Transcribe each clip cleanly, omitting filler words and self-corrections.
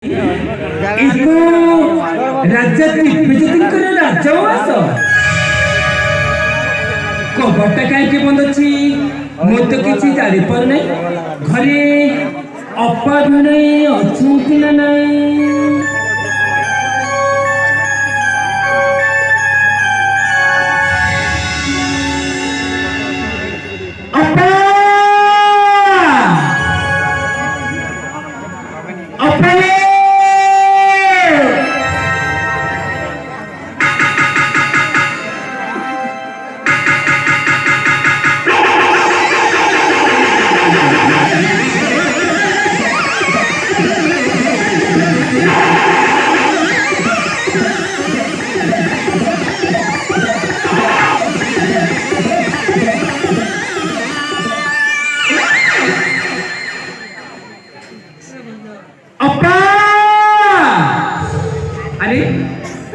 राज्यात विभजित राजवास कबरटा कहीं बंद अच्छी मुझे तो किसी जानी पर नहीं घरे अपा भी नहीं अच्छी ना नहीं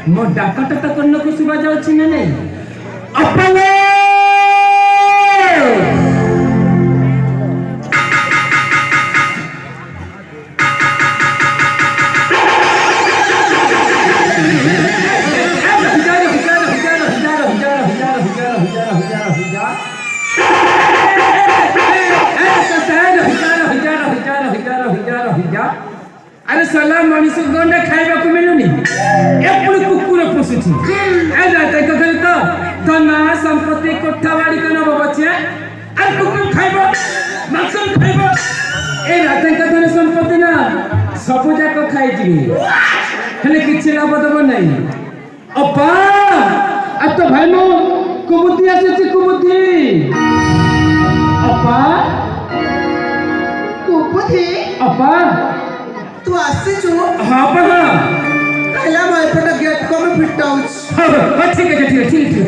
मो डाकटा तो कन्न को सुबा जाउछि ना नहीं अपने अरे सलाम मनुष्य गंडा खाइबा को मिलुनी एपुड़ कुकुर पोसुछि ए जाते कहले तो ना संपत्ति कोठा बाड़ी के नब बचे अरे कुकुर खाइबो मांसम खाइबो ए राते कहले संपत्ति ना सब जाक खाइ जिबी हेले किछि लाभ दब नहीं अपा अब तो भाई मो कुबुद्धि आसे कुबुद्धि अपा कुबुद्धि अपा तू आसे छु हां पर पहला मैं पटा गेट को में फिट आउट हां ठीक है ठीक है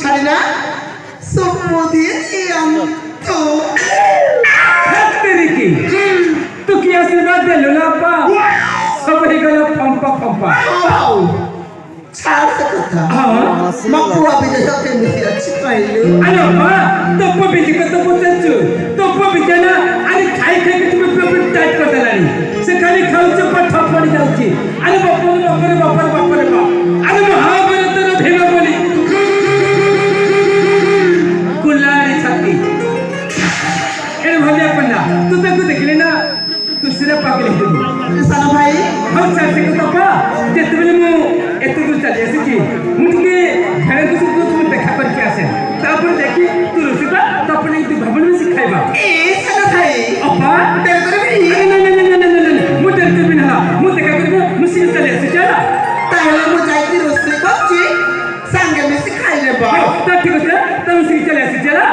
छाड़ना सब मोदी हम तो तेरी की तू क्या आशीर्वाद दे लो ना अपा सब ही गया पंपा पंपा छाड़ सकता हां मक्कू अभी जैसा के नहीं अच्छी पाइलो अरे अपा तो पपी जी को तो पूछछु तो पपी जना अरे खाई खाई के तुम्हें प्रॉफिट टाइट कर देलानी से खाली खाउछ पर ठप पड़ जाउची अरे बाप रे बाप अरे महाभारत रो भेल बोली कुलारी छाती एरे भलिया पन्ना तू तो देखले ना तू सिरे पागल हे साला भाई हम चाहते को तो पा जेते बेले मु एते दूर चली आसी मुझके घेरे को तुम देखा करके आसे तापर देखी तू रुसिका तापर तू भवन में सिखाइबा ए साला भाई अपा तेरे को भी नहीं मु डरते भी ना मु देखा करके मुसीबत चली आसी चला ताहले मु जाईती रोसई करछि संगे में सिखाई लेबा तो ठीक है तुम सिख चली आसी चला